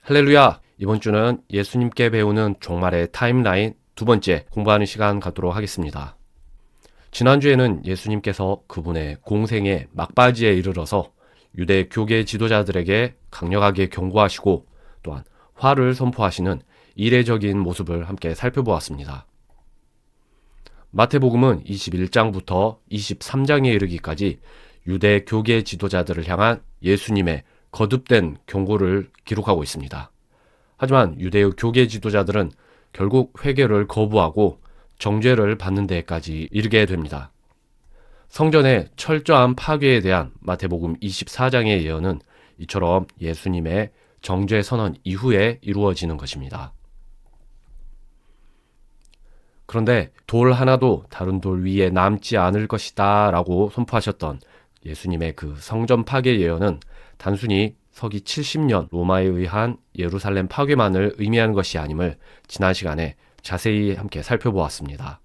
할렐루야! 이번 주는 예수님께 배우는 종말의 타임라인 두 번째 공부하는 시간 갖도록 하겠습니다. 지난주에는 예수님께서 그분의 공생의 막바지에 이르러서 유대 교계 지도자들에게 강력하게 경고하시고 또한 화를 선포하시는 이례적인 모습을 함께 살펴보았습니다. 마태복음은 21장부터 23장에 이르기까지 유대 교계 지도자들을 향한 예수님의 거듭된 경고를 기록하고 있습니다. 하지만 유대의 교계 지도자들은 결국 회개를 거부하고 정죄를 받는 데까지 이르게 됩니다. 성전의 철저한 파괴에 대한 마태복음 24장의 예언은 이처럼 예수님의 정죄 선언 이후에 이루어지는 것입니다. 그런데 돌 하나도 다른 돌 위에 남지 않을 것이다 라고 선포하셨던 예수님의 그 성전 파괴 예언은 단순히 서기 70년 로마에 의한 예루살렘 파괴만을 의미하는 것이 아님을 지난 시간에 자세히 함께 살펴보았습니다.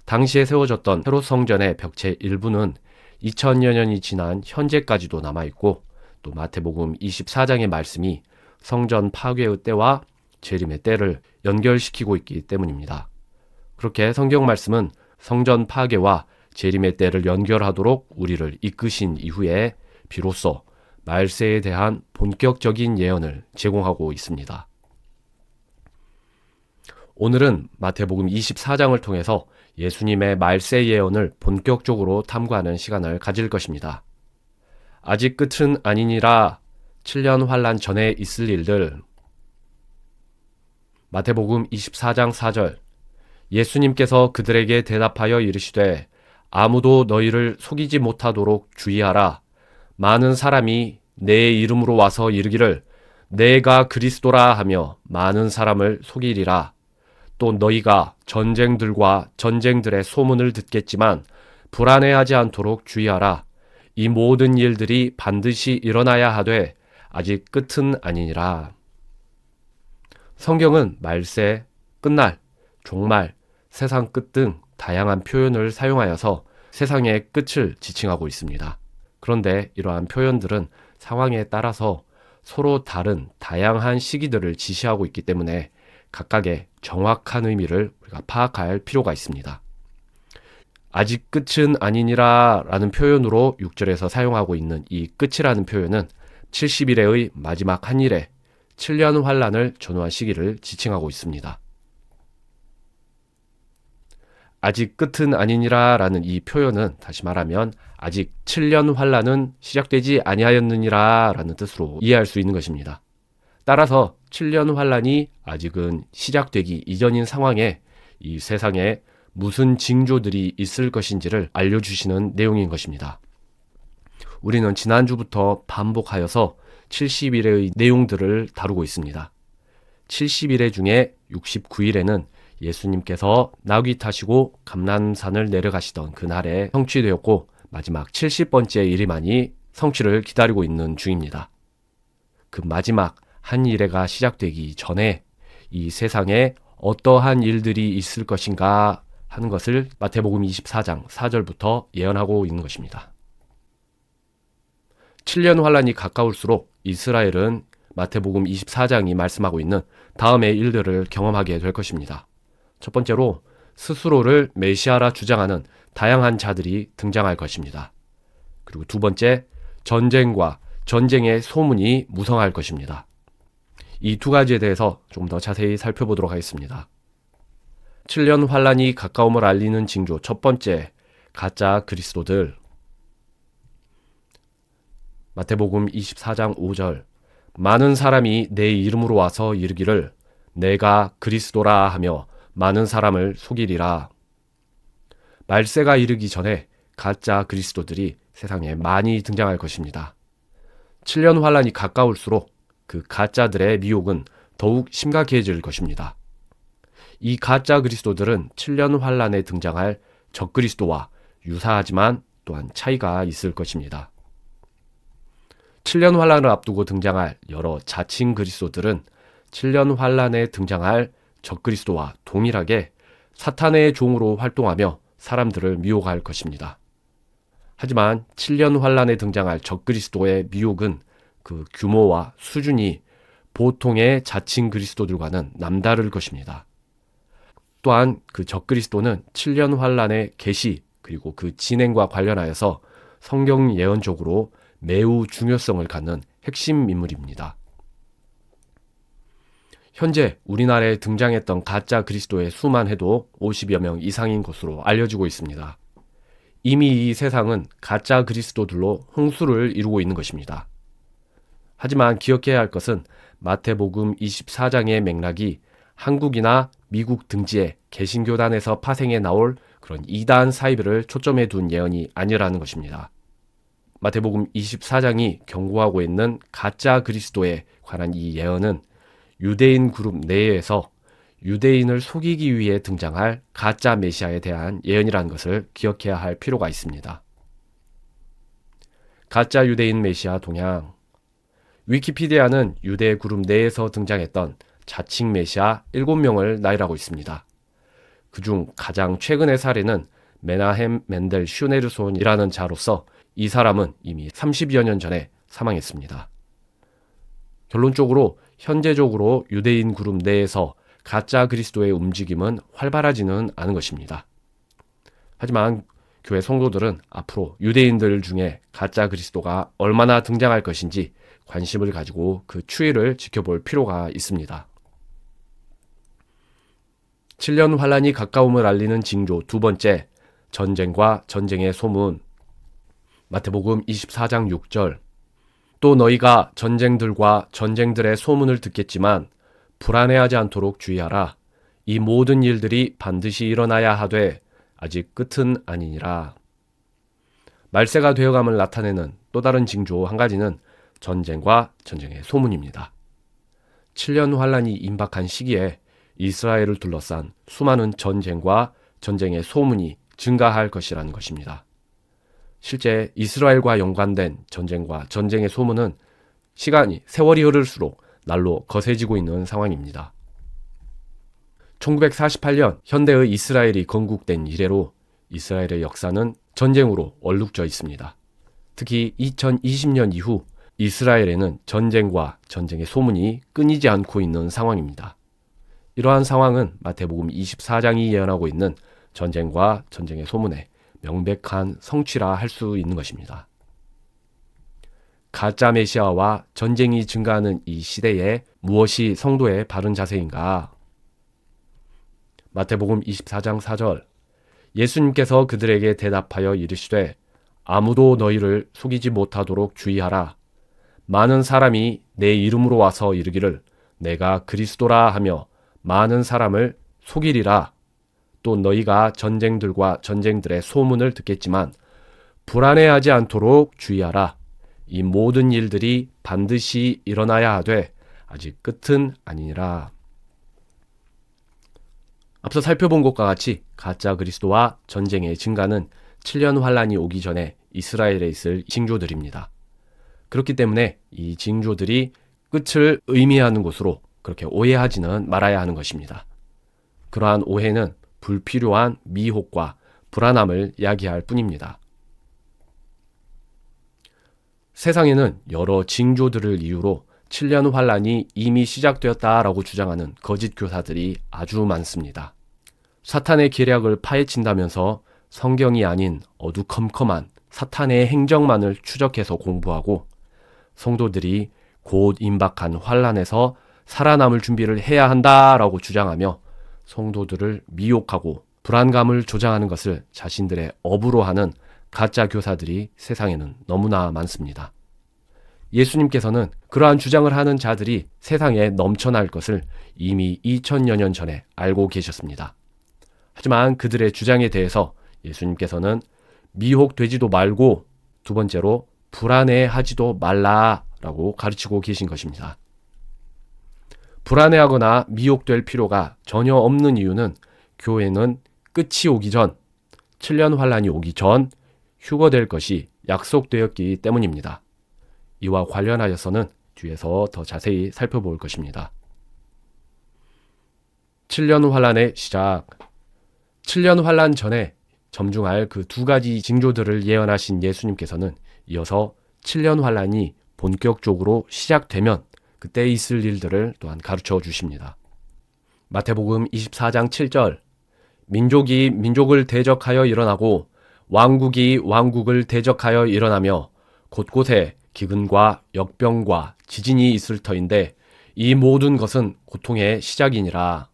당시에 세워졌던 헤롯 성전의 벽체 일부는 2000여 년이 지난 현재까지도 남아있고 또 마태복음 24장의 말씀이 성전 파괴의 때와 재림의 때를 연결시키고 있기 때문입니다. 그렇게 성경 말씀은 성전 파괴와 재림의 때를 연결하도록 우리를 이끄신 이후에 비로소 말세에 대한 본격적인 예언을 제공하고 있습니다. 오늘은 마태복음 24장을 통해서 예수님의 말세 예언을 본격적으로 탐구하는 시간을 가질 것입니다. 아직 끝은 아니니라 7년 환난 전에 있을 일들. 마태복음 24장 4절. 예수님께서 그들에게 대답하여 이르시되 아무도 너희를 속이지 못하도록 주의하라. 많은 사람이 내 이름으로 와서 이르기를 내가 그리스도라 하며 많은 사람을 속이리라. 또 너희가 전쟁들과 전쟁들의 소문을 듣겠지만 불안해하지 않도록 주의하라. 이 모든 일들이 반드시 일어나야 하되 아직 끝은 아니니라. 성경은 말세, 끝날, 종말, 세상 끝 등 다양한 표현을 사용하여서 세상의 끝을 지칭하고 있습니다. 그런데 이러한 표현들은 상황에 따라서 서로 다른 다양한 시기들을 지시하고 있기 때문에 각각의 정확한 의미를 우리가 파악할 필요가 있습니다. 아직 끝은 아니니라 라는 표현으로 6절에서 사용하고 있는 이 끝이라는 표현은 70일의 마지막 한 일에 7년 환란을 전후한 시기를 지칭하고 있습니다. 아직 끝은 아니니라 라는 이 표현은 다시 말하면 아직 7년 환란은 시작되지 아니하였느니라 라는 뜻으로 이해할 수 있는 것입니다. 따라서 7년 환란이 아직은 시작되기 이전인 상황에 이 세상에 무슨 징조들이 있을 것인지를 알려주시는 내용인 것입니다. 우리는 지난주부터 반복하여서 70일의 내용들을 다루고 있습니다. 70일 중에 69일에는 예수님께서 나귀 타시고 감람산을 내려가시던 그날에 성취되었고 마지막 70번째 일이만이 성취를 기다리고 있는 중입니다. 그 마지막 한 일회가 시작되기 전에 이 세상에 어떠한 일들이 있을 것인가 하는 것을 마태복음 24장 4절부터 예언하고 있는 것입니다. 7년 환란이 가까울수록 이스라엘은 마태복음 24장이 말씀하고 있는 다음의 일들을 경험하게 될 것입니다. 첫 번째로 스스로를 메시아라 주장하는 다양한 자들이 등장할 것입니다. 그리고 두 번째, 전쟁과 전쟁의 소문이 무성할 것입니다. 이 두 가지에 대해서 좀 더 자세히 살펴보도록 하겠습니다. 7년 환란이 가까움을 알리는 징조 첫 번째, 가짜 그리스도들. 마태복음 24장 5절. 많은 사람이 내 이름으로 와서 이르기를 내가 그리스도라 하며 많은 사람을 속이리라. 말세가 이르기 전에 가짜 그리스도들이 세상에 많이 등장할 것입니다. 7년 환란이 가까울수록 그 가짜들의 미혹은 더욱 심각해질 것입니다. 이 가짜 그리스도들은 7년 환란에 등장할 적그리스도와 유사하지만 또한 차이가 있을 것입니다. 7년 환란을 앞두고 등장할 여러 자칭 그리스도들은 7년 환란에 등장할 적그리스도와 동일하게 사탄의 종으로 활동하며 사람들을 미혹할 것입니다. 하지만 7년 환란에 등장할 적그리스도의 미혹은 그 규모와 수준이 보통의 자칭 그리스도들과는 남다를 것입니다. 또한 그 적그리스도는 7년 환란의 계시 그리고 그 진행과 관련하여서 성경 예언적으로 매우 중요성을 갖는 핵심 인물입니다. 현재 우리나라에 등장했던 가짜 그리스도의 수만 해도 50여 명 이상인 것으로 알려지고 있습니다. 이미 이 세상은 가짜 그리스도들로 홍수를 이루고 있는 것입니다. 하지만 기억해야 할 것은 마태복음 24장의 맥락이 한국이나 미국 등지의 개신교단에서 파생해 나올 그런 이단 사이비를 초점에 둔 예언이 아니라는 것입니다. 마태복음 24장이 경고하고 있는 가짜 그리스도에 관한 이 예언은 유대인 그룹 내에서 유대인을 속이기 위해 등장할 가짜 메시아에 대한 예언이라는 것을 기억해야 할 필요가 있습니다. 가짜 유대인 메시아 동향. 위키피디아는 유대 그룹 내에서 등장했던 자칭 메시아 7명을 나열하고 있습니다. 그중 가장 최근의 사례는 메나헴 멘델 슈네르손이라는 자로서 이 사람은 이미 30여 년 전에 사망했습니다. 결론적으로 현재적으로 유대인 그룹 내에서 가짜 그리스도의 움직임은 활발하지는 않은 것입니다. 하지만 교회 성도들은 앞으로 유대인들 중에 가짜 그리스도가 얼마나 등장할 것인지 관심을 가지고 그 추이를 지켜볼 필요가 있습니다. 7년 환란이 가까움을 알리는 징조 두 번째, 전쟁과 전쟁의 소문. 마태복음 24장 6절. 또 너희가 전쟁들과 전쟁들의 소문을 듣겠지만 불안해하지 않도록 주의하라. 이 모든 일들이 반드시 일어나야 하되 아직 끝은 아니니라. 말세가 되어감을 나타내는 또 다른 징조 한 가지는 전쟁과 전쟁의 소문입니다. 7년 환란이 임박한 시기에 이스라엘을 둘러싼 수많은 전쟁과 전쟁의 소문이 증가할 것이라는 것입니다. 실제 이스라엘과 연관된 전쟁과 전쟁의 소문은 세월이 흐를수록 날로 거세지고 있는 상황입니다. 1948년 현대의 이스라엘이 건국된 이래로 이스라엘의 역사는 전쟁으로 얼룩져 있습니다. 특히 2020년 이후 이스라엘에는 전쟁과 전쟁의 소문이 끊이지 않고 있는 상황입니다. 이러한 상황은 마태복음 24장이 예언하고 있는 전쟁과 전쟁의 소문의 명백한 성취라 할 수 있는 것입니다. 가짜 메시아와 전쟁이 증가하는 이 시대에 무엇이 성도의 바른 자세인가? 마태복음 24장 4절. 예수님께서 그들에게 대답하여 이르시되 아무도 너희를 속이지 못하도록 주의하라. 많은 사람이 내 이름으로 와서 이르기를 내가 그리스도라 하며 많은 사람을 속이리라. 또 너희가 전쟁들과 전쟁들의 소문을 듣겠지만 불안해하지 않도록 주의하라. 이 모든 일들이 반드시 일어나야 하되 아직 끝은 아니니라. 앞서 살펴본 것과 같이 가짜 그리스도와 전쟁의 증가는 7년 환란이 오기 전에 이스라엘에 있을 징조들입니다. 그렇기 때문에 이 징조들이 끝을 의미하는 것으로 그렇게 오해하지는 말아야 하는 것입니다. 그러한 오해는 불필요한 미혹과 불안함을 야기할 뿐입니다. 세상에는 여러 징조들을 이유로 7년 환란이 이미 시작되었다라고 주장하는 거짓 교사들이 아주 많습니다. 사탄의 계략을 파헤친다면서 성경이 아닌 어두컴컴한 사탄의 행정만을 추적해서 공부하고 성도들이 곧 임박한 환란에서 살아남을 준비를 해야 한다라고 주장하며 성도들을 미혹하고 불안감을 조장하는 것을 자신들의 업으로 하는 가짜 교사들이 세상에는 너무나 많습니다. 예수님께서는 그러한 주장을 하는 자들이 세상에 넘쳐날 것을 이미 2000여 년 전에 알고 계셨습니다. 하지만 그들의 주장에 대해서 예수님께서는 미혹되지도 말고 두 번째로 불안해하지도 말라라고 가르치고 계신 것입니다. 불안해하거나 미혹될 필요가 전혀 없는 이유는 교회는 끝이 오기 전, 7년 환란이 오기 전 휴거될 것이 약속되었기 때문입니다. 이와 관련하여서는 뒤에서 더 자세히 살펴볼 것입니다. 7년 환란의 시작. 7년 환란 전에 점중할 그 두 가지 징조들을 예언하신 예수님께서는 이어서 7년 환란이 본격적으로 시작되면 그때 있을 일들을 또한 가르쳐 주십니다. 마태복음 24장 7절 민족이 민족을 대적하여 일어나고 왕국이 왕국을 대적하여 일어나며 곳곳에 기근과 역병과 지진이 있을 터인데 이 모든 것은 고통의 시작이니라.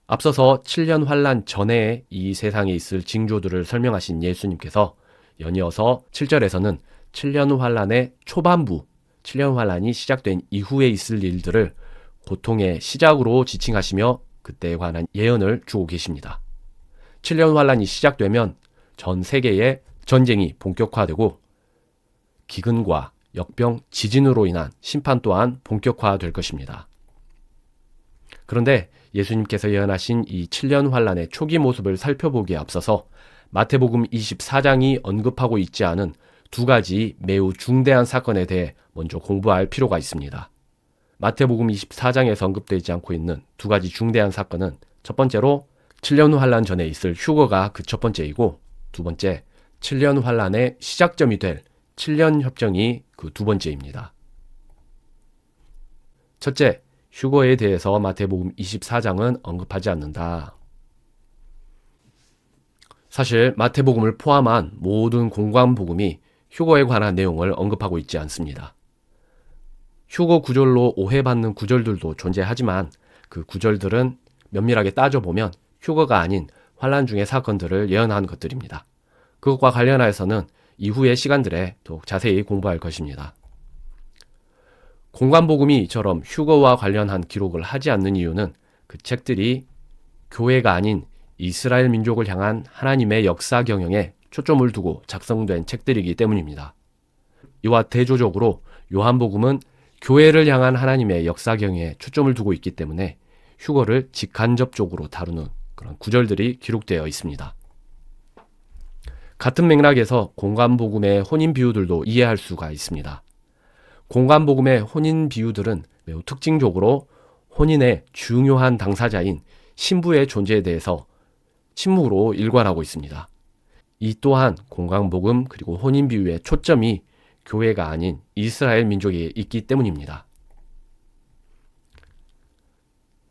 앞서서 7년 환란 전에 이 세상에 있을 징조들을 설명하신 예수님께서 연이어서 7절에서는 7년 환란의 초반부, 7년 환란이 시작된 이후에 있을 일들을 고통의 시작으로 지칭하시며 그때에 관한 예언을 주고 계십니다. 7년 환란이 시작되면 전 세계에 전쟁이 본격화되고 기근과 역병, 지진으로 인한 심판 또한 본격화될 것입니다. 그런데 예수님께서 예언하신 이 7년 환란의 초기 모습을 살펴보기에 앞서서 마태복음 24장이 언급하고 있지 않은 두 가지 매우 중대한 사건에 대해 먼저 공부할 필요가 있습니다. 마태복음 24장에서 언급되지 않고 있는 두 가지 중대한 사건은 첫 번째로 7년 환란 전에 있을 휴거가 그 첫 번째이고 두 번째 7년 환란의 시작점이 될 7년 협정이 그 두 번째입니다. 첫째, 휴거에 대해서 마태복음 24장은 언급하지 않는다. 사실 마태복음을 포함한 모든 공관복음이 휴거에 관한 내용을 언급하고 있지 않습니다. 휴거 구절로 오해받는 구절들도 존재하지만 그 구절들은 면밀하게 따져보면 휴거가 아닌 환란 중의 사건들을 예언한 것들입니다. 그것과 관련하여서는 이후의 시간들에 더욱 자세히 공부할 것입니다. 공관복음이 이처럼 휴거와 관련한 기록을 하지 않는 이유는 그 책들이 교회가 아닌 이스라엘 민족을 향한 하나님의 역사 경영에 초점을 두고 작성된 책들이기 때문입니다. 이와 대조적으로 요한복음은 교회를 향한 하나님의 역사 경영에 초점을 두고 있기 때문에 휴거를 직간접적으로 다루는 그런 구절들이 기록되어 있습니다. 같은 맥락에서 공관복음의 혼인 비유들도 이해할 수가 있습니다. 공관복음의 혼인 비유들은 매우 특징적으로 혼인의 중요한 당사자인 신부의 존재에 대해서 침묵으로 일관하고 있습니다. 이 또한 공관복음 그리고 혼인 비유의 초점이 교회가 아닌 이스라엘 민족에 있기 때문입니다.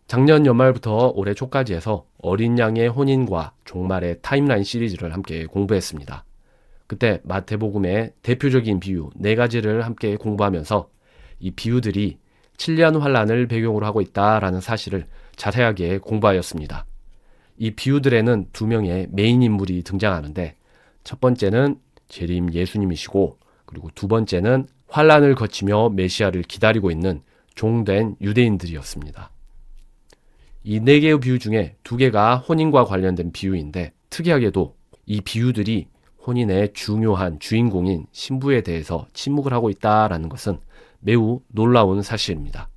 작년 연말부터 올해 초까지 해서 어린 양의 혼인과 종말의 타임라인 시리즈를 함께 공부했습니다. 그때 마태복음의 대표적인 비유 4가지를 함께 공부하면서 이 비유들이 7년 환란을 배경으로 하고 있다라는 사실을 자세하게 공부하였습니다. 이 비유들에는 2명의 메인 인물이 등장하는데 첫 번째는 재림 예수님이시고 그리고 두 번째는 환란을 거치며 메시아를 기다리고 있는 종된 유대인들이었습니다. 이 4개의 비유 중에 2개가 혼인과 관련된 비유인데 특이하게도 이 비유들이 혼인의 중요한 주인공인 신부에 대해서 침묵을 하고 있다는 것은 매우 놀라운 사실입니다.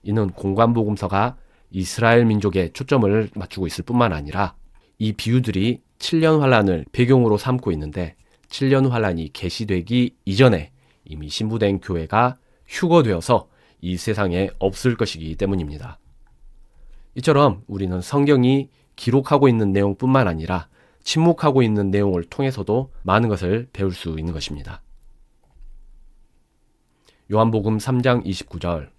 이는 공관복음서가 이스라엘 민족에 초점을 맞추고 있을 뿐만 아니라 이 비유들이 7년 환란을 배경으로 삼고 있는데 7년 환란이 계시되기 이전에 이미 신부된 교회가 휴거되어서 이 세상에 없을 것이기 때문입니다. 이처럼 우리는 성경이 기록하고 있는 내용뿐만 아니라 침묵하고 있는 내용을 통해서도 많은 것을 배울 수 있는 것입니다. 요한복음 3장 29절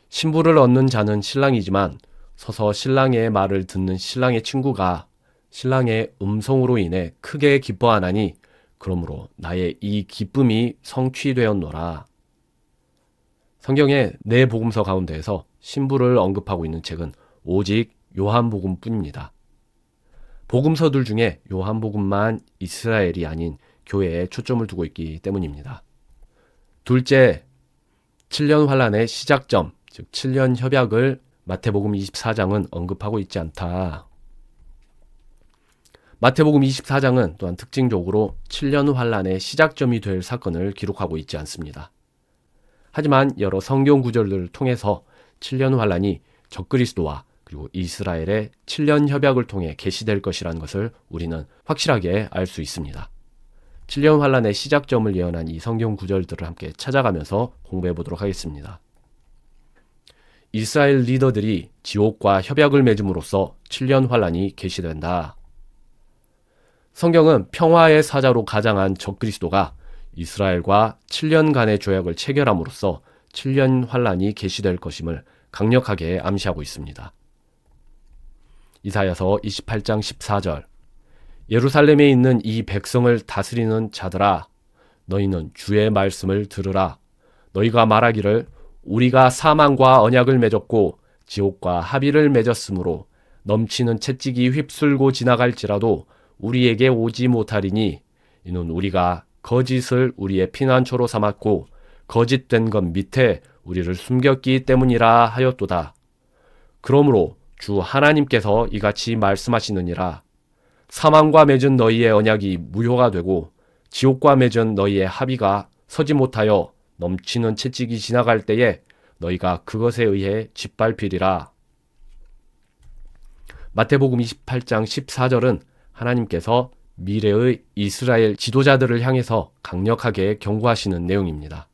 신부를 얻는 자는 신랑이지만 서서 신랑의 말을 듣는 신랑의 친구가 신랑의 음성으로 인해 크게 기뻐하나니 그러므로 나의 이 기쁨이 성취되었노라. 성경의 4복음서 가운데에서 신부를 언급하고 있는 책은 오직 요한복음뿐입니다. 복음서들 중에 요한복음만 이스라엘이 아닌 교회에 초점을 두고 있기 때문입니다. 둘째, 7년 환란의 시작점, 즉 7년 협약을 마태복음 24장은 언급하고 있지 않다. 마태복음 24장은 또한 특징적으로 7년 환란의 시작점이 될 사건을 기록하고 있지 않습니다. 하지만 여러 성경 구절들을 통해서 7년 환란이 적그리스도와 그리고 이스라엘의 7년 협약을 통해 계시될 것이라는 것을 우리는 확실하게 알 수 있습니다. 7년 환란의 시작점을 예언한 이 성경 구절들을 함께 찾아가면서 공부해 보도록 하겠습니다. 이스라엘 리더들이 지옥과 협약을 맺음으로써 7년 환란이 계시된다. 성경은 평화의 사자로 가장한 적그리스도가 이스라엘과 7년간의 조약을 체결함으로써 7년 환란이 계시될 것임을 강력하게 암시하고 있습니다. 이사야서 28장 14절 예루살렘에 있는 이 백성을 다스리는 자들아 너희는 주의 말씀을 들으라. 너희가 말하기를 우리가 사망과 언약을 맺었고 지옥과 합의를 맺었으므로 넘치는 채찍이 휩쓸고 지나갈지라도 우리에게 오지 못하리니 이는 우리가 거짓을 우리의 피난처로 삼았고 거짓된 것 밑에 우리를 숨겼기 때문이라 하였도다. 그러므로 주 하나님께서 이같이 말씀하시느니라. 사망과 맺은 너희의 언약이 무효가 되고 지옥과 맺은 너희의 합의가 서지 못하여 넘치는 채찍이 지나갈 때에 너희가 그것에 의해 짓밟히리라. 마태복음 28장 14절은 하나님께서 미래의 이스라엘 지도자들을 향해서 강력하게 경고하시는 내용입니다.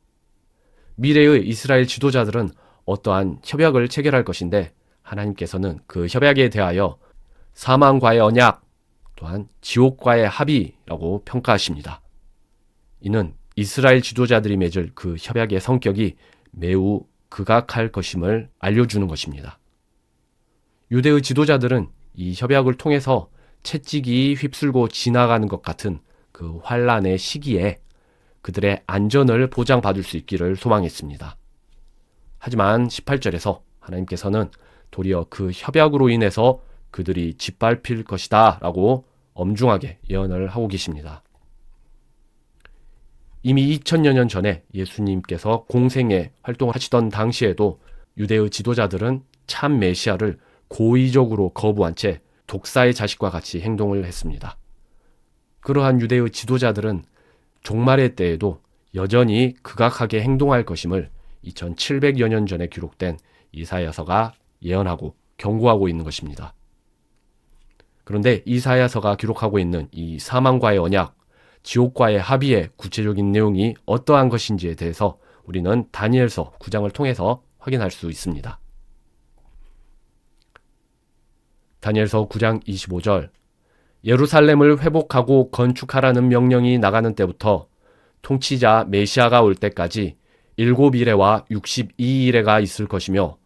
미래의 이스라엘 지도자들은 어떠한 협약을 체결할 것인데 하나님께서는 그 협약에 대하여 사망과의 언약 또한 지옥과의 합의라고 평가하십니다. 이는 이스라엘 지도자들이 맺을 그 협약의 성격이 매우 극악할 것임을 알려주는 것입니다. 유대의 지도자들은 이 협약을 통해서 채찍이 휩쓸고 지나가는 것 같은 그 환란의 시기에 그들의 안전을 보장받을 수 있기를 소망했습니다. 하지만 18절에서 하나님께서는 도리어 그 협약으로 인해서 그들이 짓밟힐 것이다 라고 엄중하게 예언을 하고 계십니다. 이미 2000여 년 전에 예수님께서 공생애 활동하시던 당시에도 유대의 지도자들은 참 메시아를 고의적으로 거부한 채 독사의 자식과 같이 행동을 했습니다. 그러한 유대의 지도자들은 종말의 때에도 여전히 극악하게 행동할 것임을 2700여 년 전에 기록된 이사야서가 예언하고 경고하고 있는 것입니다. 그런데 이사야서가 기록하고 있는 이 사망과의 언약, 지옥과의 합의의 구체적인 내용이 어떠한 것인지에 대해서 우리는 다니엘서 9장을 통해서 확인할 수 있습니다. 다니엘서 9장 25절 예루살렘을 회복하고 건축하라는 명령이 나가는 때부터 통치자 메시아가 올 때까지 7일에와 62일에가 있을 것이며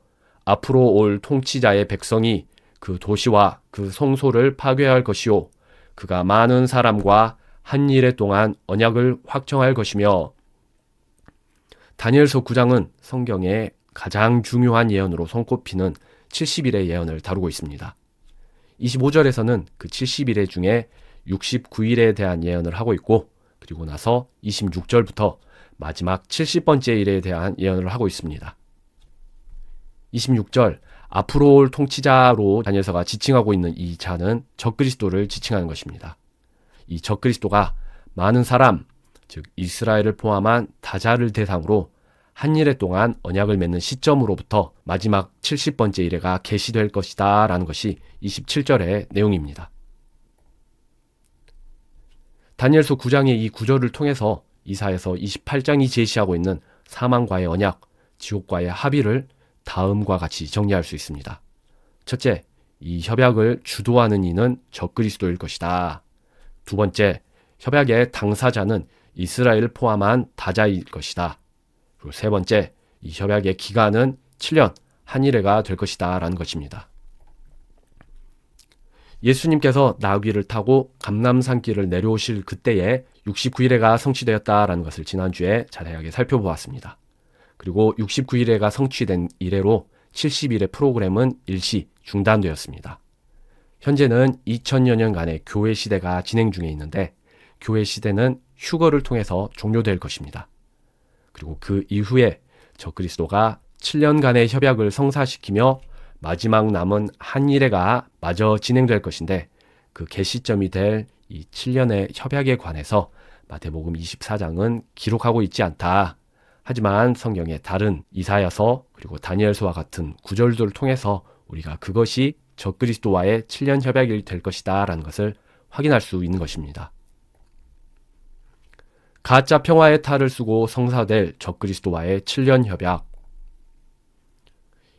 앞으로 올 통치자의 백성이 그 도시와 그 성소를 파괴할 것이요 그가 많은 사람과 한 일에 동안 언약을 확정할 것이며 다니엘서 9장은 성경의 가장 중요한 예언으로 손꼽히는 70일의 예언을 다루고 있습니다. 25절에서는 그 70일의 중에 69일에 대한 예언을 하고 있고 그리고 나서 26절부터 마지막 70번째 일에 대한 예언을 하고 있습니다. 26절 앞으로 올 통치자로 다니엘서가 지칭하고 있는 이 자는 적그리스도를 지칭하는 것입니다. 이 적그리스도가 많은 사람, 즉 이스라엘을 포함한 다자를 대상으로 한 일에 동안 언약을 맺는 시점으로부터 마지막 70번째 일회가 계시될 것이다 라는 것이 27절의 내용입니다. 다니엘서 9장의 이 구절을 통해서 이사야서 28장이 제시하고 있는 사망과의 언약, 지옥과의 합의를 다음과 같이 정리할 수 있습니다. 첫째, 이 협약을 주도하는 이는 적그리스도일 것이다. 두 번째, 협약의 당사자는 이스라엘을 포함한 다자일 것이다. 그리고 세 번째, 이 협약의 기간은 7년, 한 일회가 될 것이다 라는 것입니다. 예수님께서 나귀를 타고 감람산길을 내려오실 그때에 69일회가 성취되었다라는 것을 지난주에 자세하게 살펴보았습니다. 그리고 69일회가 성취된 이래로 70일의 프로그램은 일시 중단되었습니다. 현재는 2000여 년간의 교회 시대가 진행 중에 있는데 교회 시대는 휴거를 통해서 종료될 것입니다. 그리고 그 이후에 적그리스도가 7년간의 협약을 성사시키며 마지막 남은 한 일회가 마저 진행될 것인데 그 개시점이 될 이 7년의 협약에 관해서 마태복음 24장은 기록하고 있지 않다. 하지만 성경의 다른 이사야서 그리고 다니엘서와 같은 구절들을 통해서 우리가 그것이 적그리스도와의 7년 협약이 될 것이다 라는 것을 확인할 수 있는 것입니다. 가짜 평화의 탈을 쓰고 성사될 적그리스도와의 7년 협약.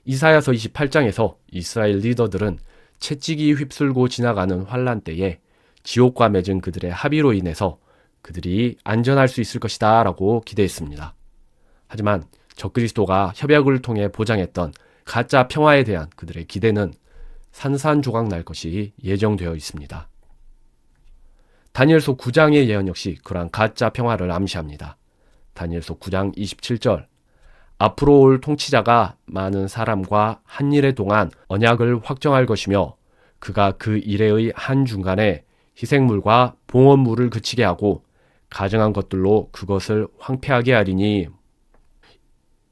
이사야서 28장에서 이스라엘 리더들은 채찍이 휩쓸고 지나가는 환란 때에 지옥과 맺은 그들의 합의로 인해서 그들이 안전할 수 있을 것이다 라고 기대했습니다. 하지만 적그리스도가 협약을 통해 보장했던 가짜 평화에 대한 그들의 기대는 산산조각 날 것이 예정되어 있습니다. 다니엘서 9장의 예언 역시 그러한 가짜 평화를 암시합니다. 다니엘서 9장 27절, 앞으로 올 통치자가 많은 사람과 한 일에 동안 언약을 확정할 것이며 그가 그 일의 한 중간에 희생물과 봉헌물을 그치게 하고 가증한 것들로 그것을 황폐하게 하리니.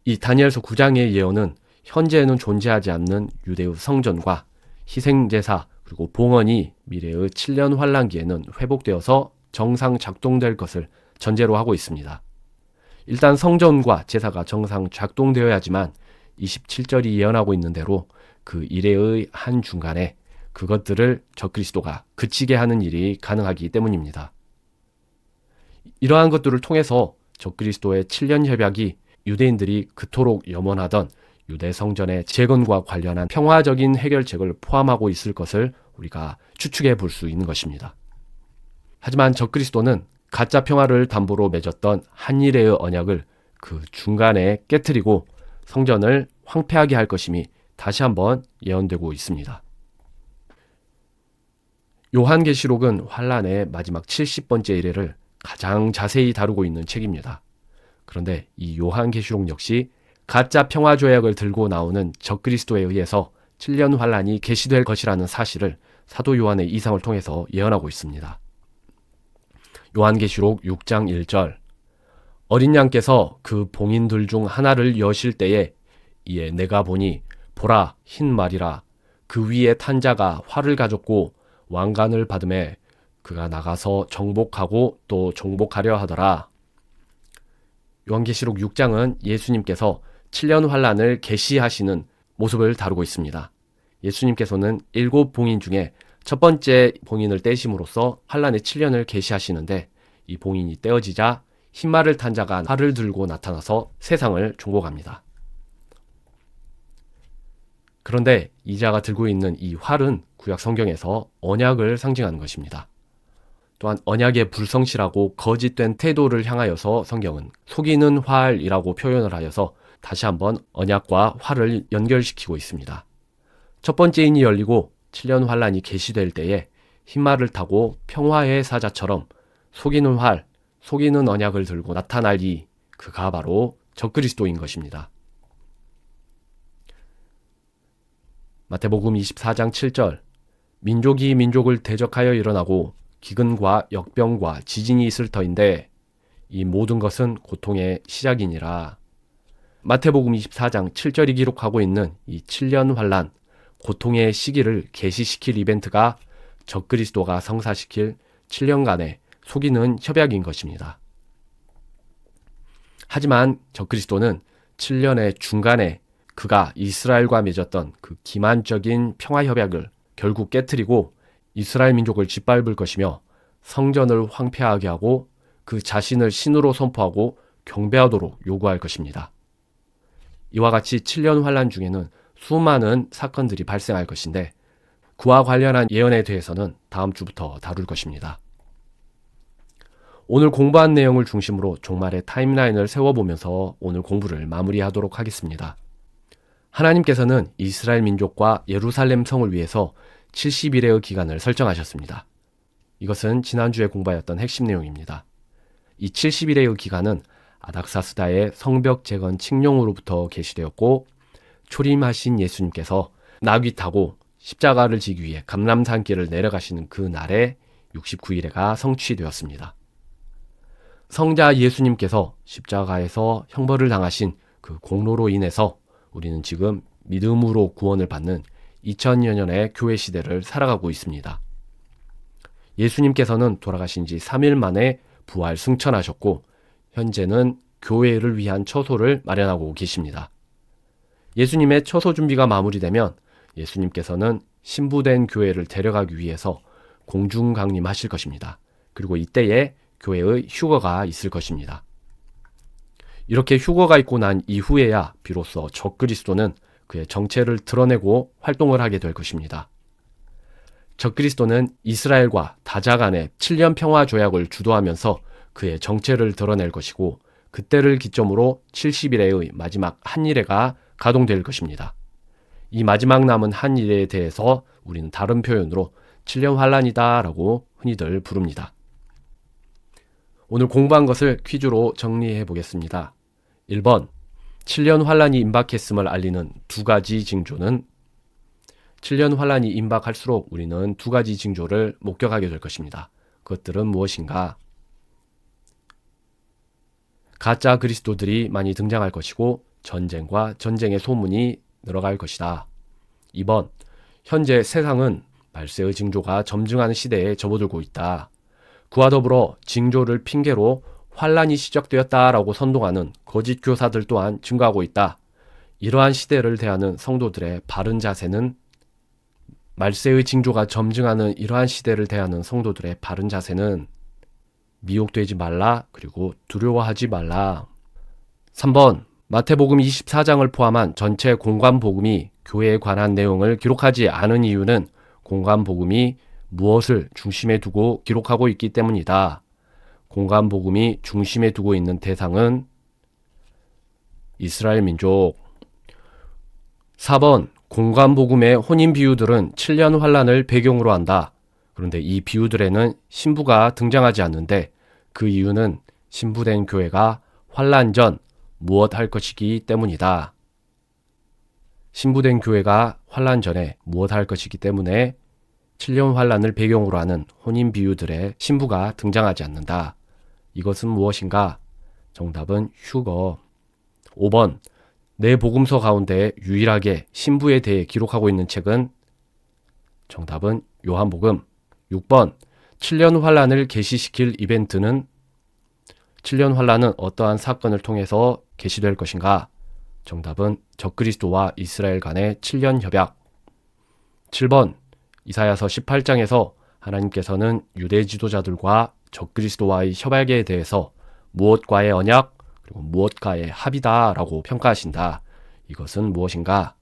이 다니엘서 9장의 예언은 현재에는 존재하지 않는 유대의 성전과 희생제사 그리고 봉헌이 미래의 7년 환란기에는 회복되어서 정상 작동될 것을 전제로 하고 있습니다. 일단 성전과 제사가 정상 작동되어야지만 27절이 예언하고 있는 대로 그 이래의 한 중간에 그것들을 적그리스도가 그치게 하는 일이 가능하기 때문입니다. 이러한 것들을 통해서 적그리스도의 7년 협약이 유대인들이 그토록 염원하던 유대 성전의 재건과 관련한 평화적인 해결책을 포함하고 있을 것을 우리가 추측해 볼 수 있는 것입니다. 하지만 적그리스도는 가짜 평화를 담보로 맺었던 한 일의 언약을 그 중간에 깨트리고 성전을 황폐하게 할 것임이 다시 한번 예언되고 있습니다. 요한계시록은 환란의 마지막 70번째 이래를 가장 자세히 다루고 있는 책입니다. 그런데 이 요한계시록 역시 가짜 평화 조약을 들고 나오는 적그리스도에 의해서 7년 환란이 계시될 것이라는 사실을 사도 요한의 이상을 통해서 예언하고 있습니다. 요한계시록 6장 1절, 어린 양께서 그 봉인들 중 하나를 여실 때에 이에 내가 보니 보라 흰 말이라 그 위에 탄 자가 활을 가졌고 왕관을 받음에 그가 나가서 정복하고 또 정복하려 하더라. 요한계시록 6장은 예수님께서 7년 환란을 계시하시는 모습을 다루고 있습니다. 예수님께서는 7봉인 중에 첫 번째 봉인을 떼심으로써 환란의 7년을 계시하시는데 이 봉인이 떼어지자 흰말을 탄 자가 활을 들고 나타나서 세상을 정복합니다. 그런데 이 자가 들고 있는 이 활은 구약 성경에서 언약을 상징하는 것입니다. 또한 언약의 불성실하고 거짓된 태도를 향하여서 성경은 속이는 활이라고 표현을 하여서 다시 한번 언약과 활을 연결시키고 있습니다. 첫 번째 인이 열리고 7년 환란이 계시될 때에 흰말을 타고 평화의 사자처럼 속이는 활, 속이는 언약을 들고 나타날 그가 바로 적그리스도인 것입니다. 마태복음 24장 7절, 민족이 민족을 대적하여 일어나고 기근과 역병과 지진이 있을 터인데 이 모든 것은 고통의 시작이니라. 마태복음 24장 7절이 기록하고 있는 이 7년 환란, 고통의 시기를 계시시킬 이벤트가 적그리스도가 성사시킬 7년간의 속이는 협약인 것입니다. 하지만 적그리스도는 7년의 중간에 그가 이스라엘과 맺었던 그 기만적인 평화 협약을 결국 깨트리고 이스라엘 민족을 짓밟을 것이며 성전을 황폐하게 하고 그 자신을 신으로 선포하고 경배하도록 요구할 것입니다. 이와 같이 7년 환란 중에는 수많은 사건들이 발생할 것인데 그와 관련한 예언에 대해서는 다음 주부터 다룰 것입니다. 오늘 공부한 내용을 중심으로 종말의 타임라인을 세워보면서 오늘 공부를 마무리하도록 하겠습니다. 하나님께서는 이스라엘 민족과 예루살렘 성을 위해서 70일의 기간을 설정하셨습니다. 이것은 지난주에 공부하였던 핵심 내용입니다. 이 70일의 기간은 아닥사스다의 성벽 재건 칙령으로부터 계시되었고 초림하신 예수님께서 나귀 타고 십자가를 지기 위해 감람산길을 내려가시는 그 날에 69일에가 성취되었습니다. 성자 예수님께서 십자가에서 형벌을 당하신 그 공로로 인해서 우리는 지금 믿음으로 구원을 받는 2000여 년의 교회 시대를 살아가고 있습니다. 예수님께서는 돌아가신 지 3일 만에 부활 승천하셨고 현재는 교회를 위한 처소를 마련하고 계십니다. 예수님의 처소 준비가 마무리되면 예수님께서는 신부된 교회를 데려가기 위해서 공중 강림하실 것입니다. 그리고 이때에 교회의 휴거가 있을 것입니다. 이렇게 휴거가 있고 난 이후에야 비로소 적그리스도는 그의 정체를 드러내고 활동을 하게 될 것입니다. 적그리스도는 이스라엘과 다자 간의 7년 평화 조약을 주도하면서 그의 정체를 드러낼 것이고 그때를 기점으로 70일의 마지막 한일회가 가동될 것입니다. 이 마지막 남은 한일회에 대해서 우리는 다른 표현으로 7년 환란이다 라고 흔히들 부릅니다. 오늘 공부한 것을 퀴즈로 정리해 보겠습니다. 1번, 7년 환란이 임박했음을 알리는 두 가지 징조는 7년 환란이 임박할수록 우리는 두 가지 징조를 목격하게 될 것입니다. 그것들은 무엇인가? 가짜 그리스도들이 많이 등장할 것이고 전쟁과 전쟁의 소문이 늘어갈 것이다. 2번, 현재 세상은 말세의 징조가 점증하는 시대에 접어들고 있다. 그와 더불어 징조를 핑계로 환란이 시작되었다라고 선동하는 거짓 교사들 또한 증가하고 있다. 이러한 시대를 대하는 성도들의 바른 자세는 말세의 징조가 점증하는 이러한 시대를 대하는 성도들의 바른 자세는 미혹되지 말라, 그리고 두려워하지 말라. 3번, 마태복음 24장을 포함한 전체 공관복음이 교회에 관한 내용을 기록하지 않은 이유는 공관복음이 무엇을 중심에 두고 기록하고 있기 때문이다. 공관복음이 중심에 두고 있는 대상은 이스라엘 민족. 4번, 공관복음의 혼인 비유들은 7년 환란을 배경으로 한다. 그런데 이 비유들에는 신부가 등장하지 않는데 그 이유는 신부된 교회가 환란 전 무엇 할 것이기 때문이다. 신부된 교회가 환란 전에 무엇 할 것이기 때문에 7년 환란을 배경으로 하는 혼인 비유들에 신부가 등장하지 않는다. 이것은 무엇인가? 정답은 휴거. 5번, 내 복음서 가운데 유일하게 신부에 대해 기록하고 있는 책은 정답은 요한복음. 6번, 7년 환란을 계시시킬 이벤트는 7년 환란은 어떠한 사건을 통해서 계시될 것인가? 정답은 적그리스도와 이스라엘 간의 7년 협약. 7번, 이사야서 18장에서 하나님께서는 유대 지도자들과 적그리스도와의 협약에 대해서 무엇과의 언약, 그리고 무엇과의 합이다 라고 평가하신다. 이것은 무엇인가?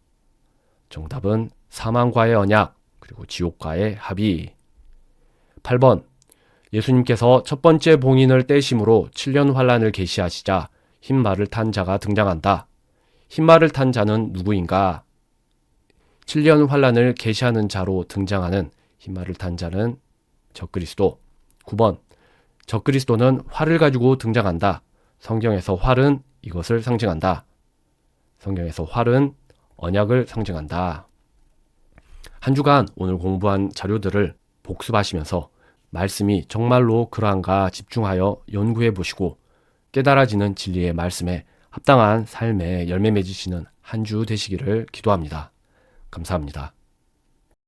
정답은 사망과의 언약, 그리고 지옥과의 합의. 8번, 예수님께서 첫 번째 봉인을 떼심으로 7년 환란을 계시하시자 흰말을 탄 자가 등장한다. 흰말을 탄 자는 누구인가? 7년 환란을 계시하는 자로 등장하는 흰말을 탄 자는 적그리스도. 9번, 적그리스도는 활을 가지고 등장한다. 성경에서 활은 이것을 상징한다. 성경에서 활은 언약을 상징한다. 한 주간 오늘 공부한 자료들을 복습하시면서 말씀이 정말로 그러한가 집중하여 연구해 보시고 깨달아지는 진리의 말씀에 합당한 삶의 열매 맺으시는 한 주 되시기를 기도합니다. 감사합니다.